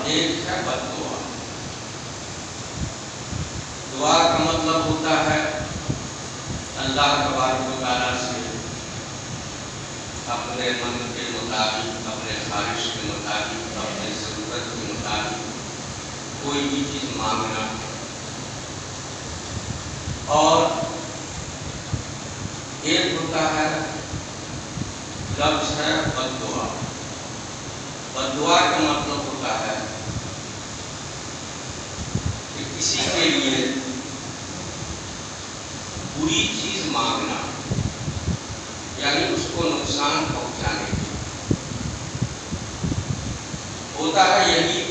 ایک ہے بد دعا۔ دعا کا مطلب ہوتا ہے اللہ تبارک و تعالیٰ سے اپنے من کے مطابق، اپنے خواہش کے مطابق، اپنے ضرورت کے مطابق کوئی بھی چیز مانگنا، اور ایک ہوتا ہے لفظ ہے بد دعا۔ بد دعا کا مطلب ہوتا ہے کہ کسی کے لیے بری چیز مانگنا، یعنی اس کو نقصان پہنچانے کی۔ ہوتا ہے یہی،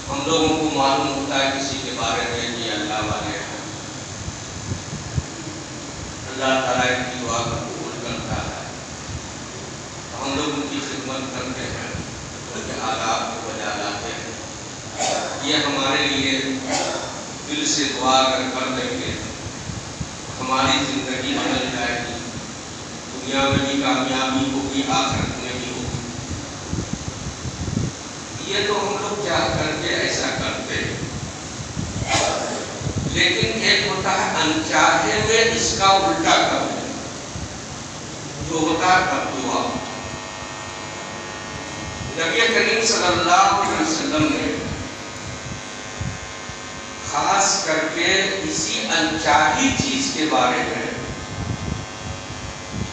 ہم لوگوں کو معلوم ہوتا ہے کسی کے بارے میں کہ اللہ والے ہیں، اللہ تعالیٰ کی دعا کا قبول کرتا ہے، ہم لوگ ان کی خدمت کرتے ہیں، ان کے حالات کو بجا لاتے ہیں۔ یہ ہمارے لیے دل سے دعا کر دیں گے، ہماری زندگی بدل جائے گی، دنیا میں بھی کامیابی ہوگی، آخرت میں بھی ہوگی۔ یہ تو ہم لوگ چاہ کر کے ایسا کرتے ہیں، لیکن ایک ہوتا ہے انچاہے میں اس کا الٹا کرنا، جو ہوتا ہے بد دعا۔ نبی کریم صلی اللہ علیہ وسلم نے خاص کر کے اسی انچاہی چیز کے بارے میں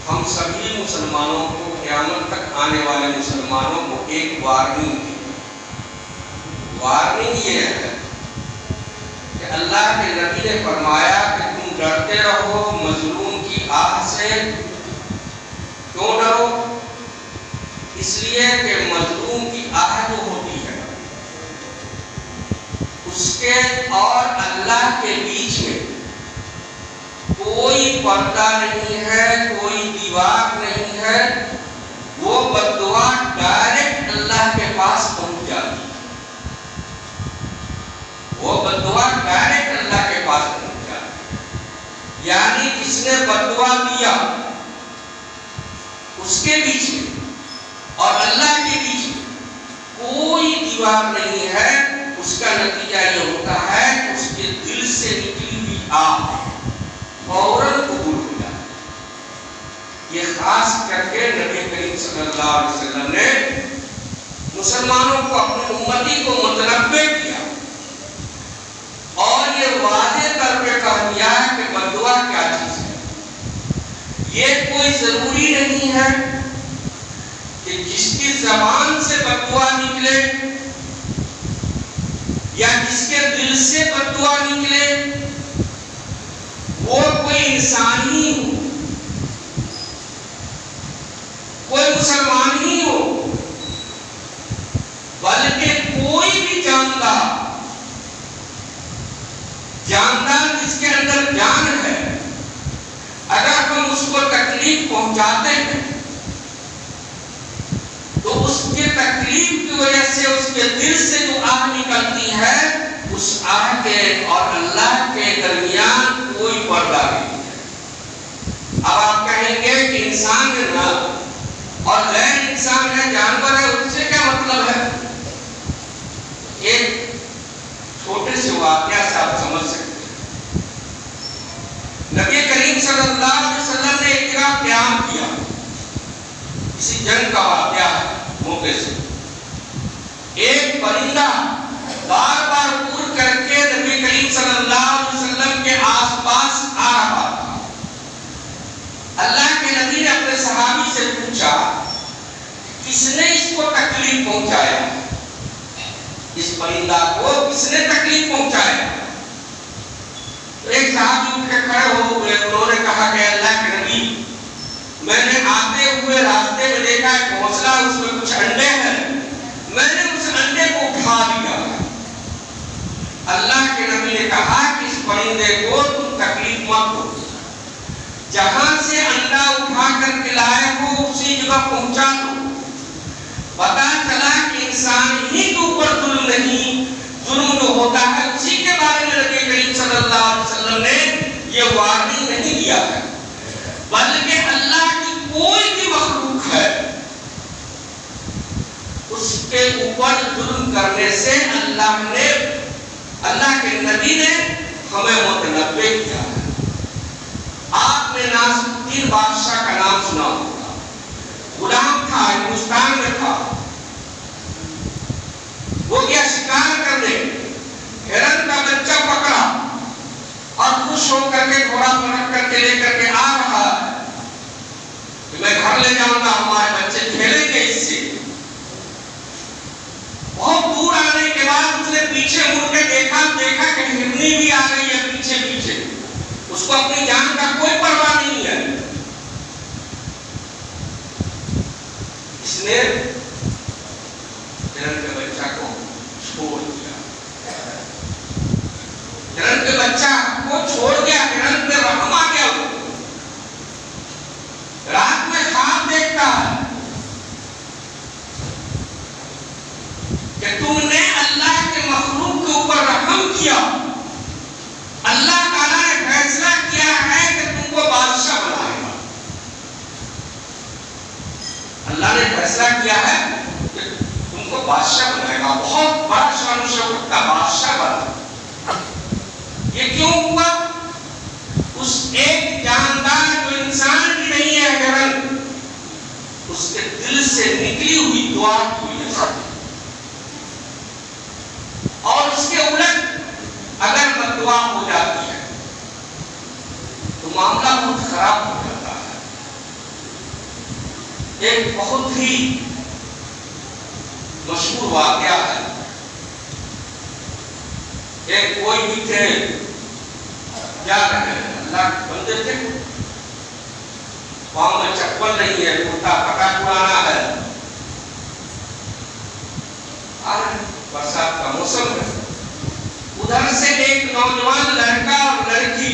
ہم سبھی مسلمانوں کو، قیامت تک آنے والے مسلمانوں کو ایک وارننگ دی۔ وارننگ یہ ہے کہ اللہ کے نبی نے فرمایا کہ تم ڈرتے رہو مظلوم کی آہ سے۔ کیوں ڈرو؟ اس لیے کہ مظلوم کی آہ جو ہوتی ہے اس کے اور اللہ کے بیچ میں کوئی پردہ نہیں ہے، کوئی دیوار نہیں ہے، وہ بد دعا ڈائریکٹ اللہ کے پاس پہنچ جاتی ہے، وہ بد دعا ڈائریکٹ اللہ کے پاس پہنچ جاتی ہے۔ یعنی جس نے بد دعا دیا اس کے بیچ میں اور اللہ کے بیچ میں کوئی دیوار نہیں ہے، اس کا نتیجہ یہ ہوتا ہے کہ اس کے دل سے نکلی ہوئی آہ فوراً قبول ہو جاتی ہے۔ یہ خاص کر کے نبی کریم صلی اللہ علیہ وسلم نے مسلمانوں کو، اپنی امتی کو متنبہ کیا اور یہ واضح طور پہ کہہ دیا کہ بد دعا کیا چیز ہے۔ یہ کوئی ضروری نہیں ہے کہ جس کی زبان سے بد دعا نکلے یا جس کے دل سے بد دعا نکلے وہ کوئی انسان ہی ہو، کوئی مسلمان ہی ہو، بلکہ کوئی بھی جاندار جس کے اندر جان ہے، اگر ہم اس کو تکلیف پہنچاتے ہیں تو اس کے تکلیف کی وجہ سے اس کے دل سے جو آہ نکلتی ہے، اس آہ کے اور اللہ کے درمیان کوئی پردہ نہیں ہے۔ اب آپ کہیں گے کہ انسان ہے نا اور غیر انسان ہے، جانور ہے، اس سے کیا مطلب ہے؟ ایک چھوٹے سے واقعہ سے آپ سمجھ سکتے ہیں۔ نبی کریم صلی اللہ علیہ وسلم نے ایک جگہ قیام کیا، کسی جنگ کا واقعہ موقع سے ایک پرندہ بار بار اڑ کر کے نبی کریم صلی اللہ علیہ وسلم کے آس پاس آ رہا تھا۔ اللہ کے نبی نے اپنے صحابی سے پوچھا کس نے اس کو تکلیف پہنچایا، اس پرندہ کو کس نے تکلیف پہنچایا؟ تو ایک صحابی اٹھ کے کھڑے ہو گئے، انہوں نے کہا کہ اللہ کے نبی، میں نے آتے ہوئے راستے میں دیکھا ایک گھونسلہ، اس میں کچھ انڈے ہیں، میں نے اس انڈے کو اٹھا لیا۔ اللہ کے نبی نے کہا کہ اس پرندے کو تم تکلیف مت دو، جہاں سے انڈا اٹھا کر کے لائے ہو اسی جگہ پہنچا دو۔ پتا چلا کہ انسان ہی کے اوپر ظلم نہیں، ظلم جو ہوتا ہے اسی کے بارے میں نبی کریم صلی اللہ علیہ وسلم نے یہ وارننگ نہیں دیا ہے، بلکہ اللہ کی کوئی بھی مخلوق ہے اس کے اوپر ظلم کرنے سے اللہ کے نبی نے ہمیں متنبع کیا ہے۔ آپ نے ناصر الدین بادشاہ کا نام سنا ہوگا، غلام تھا، ہندوستان میں تھا، وہ گیا شکار کرنے، ہرن کا بچہ پکڑا اور خوش ہو کر کے گھوڑا پر رکھ کر کے لے کر کے آ رہا ہے کہ میں گھر لے جاؤں گا، ہمارے بچے کھیلیں گے اس سے۔ بہت دور آنے کے بعد اس نے پیچھے مڑ کے دیکھا کہ ہرنی بھی آ رہی ہے پیچھے پیچھے، اس کو اپنی جان کا کوئی پرواہ نہیں ہے۔ اس نے ہرن کے بچہ کو چھوڑ دیا، ہرن کے بچہ کو چھوڑ دیا، ہرن پہ رحم آ گیا۔ رات میں خواب دیکھتا ہے کہ تم نے اللہ کے مخلوق کے اوپر رحم کیا، اللہ تعالیٰ نے فیصلہ کیا ہے کہ تم کو بادشاہ بنائے گا۔ اللہ نے فیصلہ کیا ہے کہ تم کو بادشاہ بنائے گا، بہت بڑا شان و شوکت کا بادشاہ بنا۔ یہ کیوں ہوا؟ اس ایک جاندار جو انسان کی نہیں ہے ہرن، اس کے دل سے نکلی ہوئی دعا کی وجہ سے۔ اور اس کے الٹ اگر بددعا ہو جاتی ہے تو معاملہ بہت خراب ہو جاتا ہے۔ ایک بہت ہی مشہور واقعہ ہے، ایک کوئی بھی تھے، کیا رہے ہیں اللہ کے بندے تھے، پاؤں میں چپل نہیں ہے، کرتا پٹا پرانا ہے، برسات کا موسم ہے، ادھر سے ایک نوجوان لڑکا اور لڑکی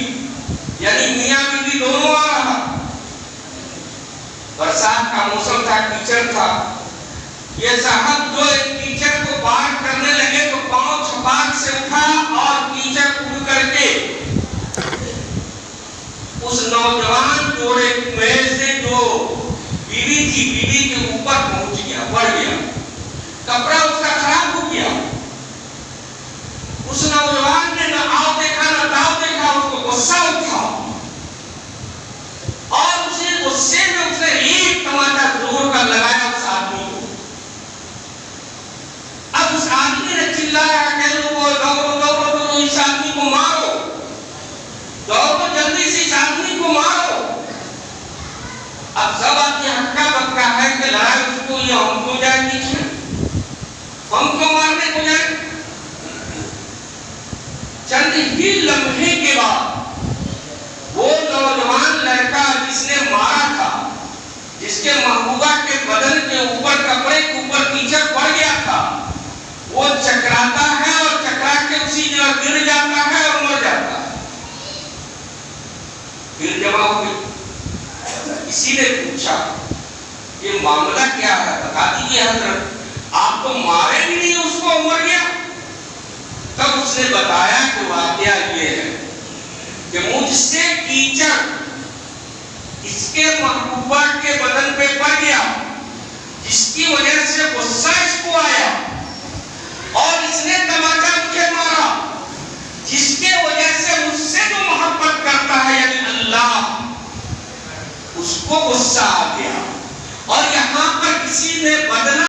یعنی میاں بیوی دونوں آ رہا۔ برسات کا موسم تھا، کیچڑ تھا۔ یہ صاحب جو ایک کیچڑ کو پار کرنے لگے تو پاؤں چھپاک سے اٹھا اور کیچڑ اڑ کر کے اس نوجوان جوڑے میں سے جو بیوی تھی، بیوی کے اوپر پہنچ گیا، بڑھ گیا، کپڑا اس کا خراب ہو گیا۔ اس نوجوان نے نہ آؤ دیکھا نہ داؤ دیکھا، اس کو غصہ اٹھا اور اسی غصے میں اس نے ایک تماچا زور کا لگایا اس آدمی کو۔ اب اس آدمی نے چلایا کہ لوگوں دوڑو اس آدمی کو مارو، دوڑو جلدی سے اس آدمی کو مارو۔ اب سب آدمی ہکا بکا ہے کہ لڑائی اس کو یہ ہم کو جائے پیچھے، ہم کو مارنے کو جائے۔ چند ہی لمحے کے بعد وہ نوجوان لڑکا جس نے مارا تھا، جس کے محبوبہ کے بدن کے اوپر کپڑے کے اوپر کیچڑ پڑ گیا تھا، وہ چکراتا ہے اور چکرا کے اسی جگہ گر جاتا ہے اور مر جاتا ہے۔ پھر جمع ہو گئی، کسی نے پوچھا یہ معاملہ کیا ہے، بتا دیجیے حضرت، آپ تو مارے بھی نہیں، اس کو مر گیا۔ تب اس نے بتایا کہ واقعہ یہ ہے کہ مجھ سے کیچڑ اس کے محبوبہ کے بدن پہ پڑ گیا، جس کی وجہ سے غصہ اس کو آیا اور اس نے تماچا مجھے مارا، جس کے وجہ سے مجھ سے جو محبت کرتا ہے یعنی اللہ، اس کو غصہ آ گیا۔ اور یہاں پر کسی نے